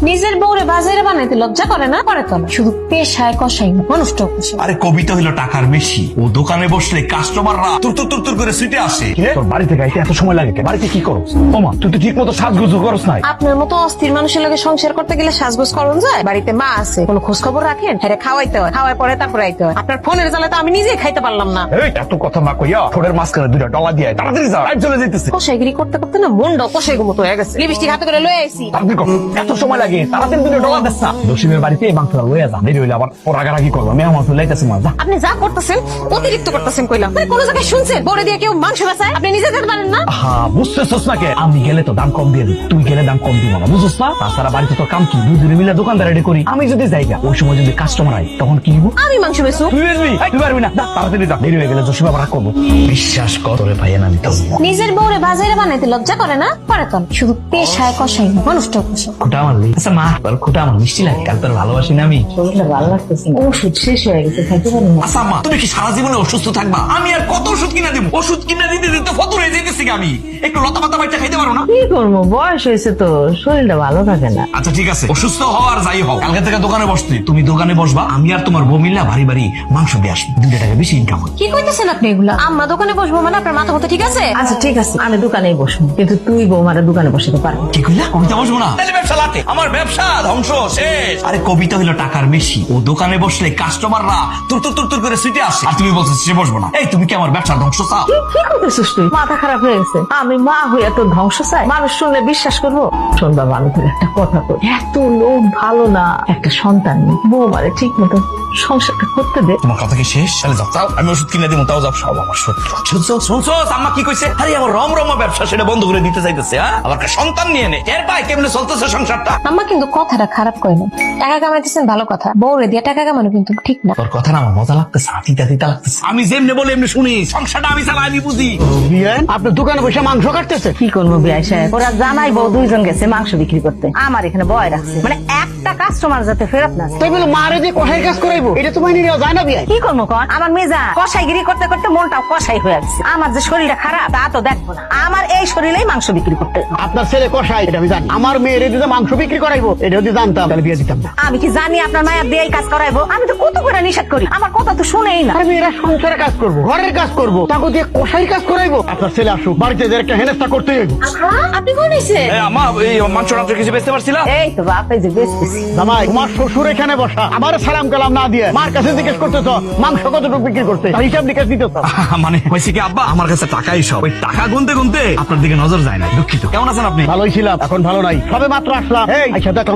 নিজের বউরে বাজারে বানাইতে লজ্জা করে না? করে তো না। শুধু পেশায় কষাই মানুষ। আরে কবিতা হইলো টাকার মেশি। ও দোকানে বসলে কাস্টমাররা তুর তুর তুর তুর করে ছুটে আসে। তোর বাড়ি থেকে আইতে এত সময় লাগে কেন? বাড়িতে কি করছ? ওমা তুই তো ঠিক মতো সাজগুজু করছ নাই। আপনার মতো অস্থির মানুষের লগে সংসার করতে গেলে সাজগোজ করন যায়? বাড়িতে মা আছে, কোনো খোঁজ খবর রাখেন? হ্যাঁ, খাওয়াইতে হয়, খাওয়াই পরে তারপরে আইতে হয়। আপনার ফোনের জ্বালা তো আমি নিজেই খাইতে পারলাম না। এই এত কথা না কইয়া ঠোঁটের মাঝখানে দুইটা ডলা দিয়ে আয়। তাড়াতাড়ি যা, লাইট চলে যাইতেছে। কষাইগিরি করতে করতে না মনটা কষাইগো মতো হয়ে গেছে। লিপস্টিক হাতে করে লয়ে আইছি। তাড়াতাড়ি কর, এত সময় লাগে? তাড়াতাড়ি দুইটা ডলা দেস না। দশিমের বাড়িতে এই মাংসটা লয়ে যা, দেরি হইলে আবার ও রাগারাগি করবো। আমি আমার তো লাইতেছি মা, যা। আপনি যা করতেছেন অতিরিক্ত করতেছেন কইলাম। কোন জায়গায় শুনছেন বড়ে দিয়ে কেউ মাংস বেচায়? আপনি নিজে যেতে পারেন না? হ্যাঁ বুঝতেছস না কে? আমি গেলে তো দাম কম দিয়ে দিই, তুই গেলে দাম কম দিব না, বুঝছস না? তাছাড়া বাড়িতে তো কাম কি, দুজনে মিলে দোকানদার রেডি করি। আমি যদি যাইগা ওই সময় যদি কাস্টমার আই তখন কি হইব? আমি মাংস বেচু। তুই বেচবি? তুই পারবি না, যা তাড়াতাড়ি যা, দেরি হয়ে গেলে জসিম আবার রাগ করবো। বিশ্বাস কর রে ভাই, আমি তো নিজের বউরে বাজারে বানাইতে লজ্জা করে না? করে তো না। শুধু পেশায় কষাই মানুষটা কষা। খুঁটা মারলি? আচ্ছা মা, তোর খুঁটা আমার মিষ্টি লাগে, কাল তোর ভালোবাসি না আমি। শরীরটা ভালো লাগতেছে না, ওষুধ শেষ হয়ে গেছে, খাইতে পারি না। আচ্ছা মা, তুমি কি সারা জীবনে অসুস্থ থাকবা? আমি আর কত ওষুধ কিনা দিব? ওষুধ কিনা দিতে দিতে ফতুর হয়ে যেতেছি আমি। একটু লতা পাতা বাইটা খাইতে পারো না? কি করবো, বয়স হয়েছে তো, শরীরটা ভালো থাকে না। আচ্ছা ঠিক আছে, অসুস্থ হও আর যাই হোক, কালকে থেকে দোকানে বসতে। তুমি দোকানে বসবা, আমি আর তোমার বউ মিল্লা ভারী ভারী মাংস দিয়ে আসবো। 2 টাকা বেশি ইনকাম হয়। কি কইতেছেন আপনি এগুলা? আম্মা দোকানে বসবো মানে আপনার মাথা মতো ঠিক আছে? আচ্ছা ঠিক আছে, আমি দোকানেই বসবো, কিন্তু তুই বৌমারা দোকানে বসাতে পারবি? কি কইলা? কবিতা বসবো না? তাহলে ব্যবসা লাটে, আমার ব্যবসা ধ্বংস শেষ। আরে কবিতা হইলো টাকার মেশি। ও দোকানে বসলে কাস্টমাররা তুর তুর তুর তুর করে ছুটে আসে। আর তুমি বলছো সে বসবো না? এই তুমি কি আমার ব্যবসার ধ্বংস চাও? কি করতেছিস তুই? মাথা খারাপ হয়ে গেছে? আমি মা হইয়া তোর ধ্বংস চাই? মানুষ শুনলে বিশ্বাস করবো? শোন বাবা, আমি তোর একটা কথা কই, এত লোক ভালো না। একটা সন্তান নেই, বৌমারে ঠিক মতো সংসারটা করতে দে। তোমার কথা কি শেষ? তাহলে যাও, তাও আমি ওষুধ কিনে দিব, তাও যাও। সব আমার শত্রু। শুনছো আম্মা কি কইছে? আরে আমার রমরমা ব্যবসা, সেটা বন্ধ করে দিতে চাইতেছে। হ্যাঁ, আবার একটা সন্তান নিয়ে নে। এর পায় কেমনে চলতেছে সংসারটা? আম্মা কিন্তু কথাটা খারাপ কয় না। টাকা কামাইতেছেন ভালো কথা, বউরে দিয়ে টাকা কামানো কিন্তু ঠিক না। তোর কথা না আমার মজা লাগতেছে, তিতা তিতা লাগতেছে। আমি যেমনি বলে এমনি শুনি, সংসারটা আমি চালাই, আমি বুঝি। আপনার দোকানে বসে মাংস কাটতেছে? কি করবো বিয়াই সাহেব, ওরা জানাই বউ দুইজন গেছে মাংস বিক্রি করতে, আমার এখানে বয় রাখছে, মানে একটা কাস্টমার যাতে ফেরত না। তুই বলে মারে দিয়ে কষাই কাজ করাইবো, এটা তো মাইনে নেওয়া যায় না বিয়াই। কি করবো কন? আমার মেজা কষাইগিরি করতে করতে মনটাও কষাই হয়ে গেছে। আমার যে শরীরটা খারাপ তা তো দেখবো না, আমার এই শরীরেই মাংস বিক্রি করতে। আপনার ছেলে কষাই, এটা আমি জানি। আমার মেয়ের দিতে মাংস বিক্রি করাইবো, এটা যদি জানতাম তাহলে বিয়ে দিতাম না। আমি কি জানি আপনার মায়ের দিয়ে কাজ করাইবো? আমি তো কত করে নিষেধ করি, আমার কথা তো শুনেই না। আমি এরা সংসারে কাজ করবো, ঘরের কাজ করবো, তাকে দিয়ে কষাই কাজ করাইবো? আপনার ছেলে আসুক, বাড়িতে যে একটা হেনস্থা করতে হইব। আপনি কোন হইছে? আমা, এই মাংস টাংস কিছু বেচতে পারছিলাম? এই তো বাপে যে বেচতেছি। জামাই, তোমার শ্বশুর এখানে বসা, আমার সালাম কালাম না দিয়ে মার কাছে জিজ্ঞেস করতেছ মাংস কতটুকু বিক্রি করতে, তার হিসাব নিকাশ দিতেছ। মানে হয়েছে কি আব্বা, আমার কাছে টাকাই সব। ওই টাকা গুনতে গুনতে আপনার দিকে নজর যায় না। দুঃখিত। কেমন আছেন আপনি? ভালোই ছিলাম, এখন ভালো নাই। সবে মাত্র আসলাম, এই আচ্ছা দেখলাম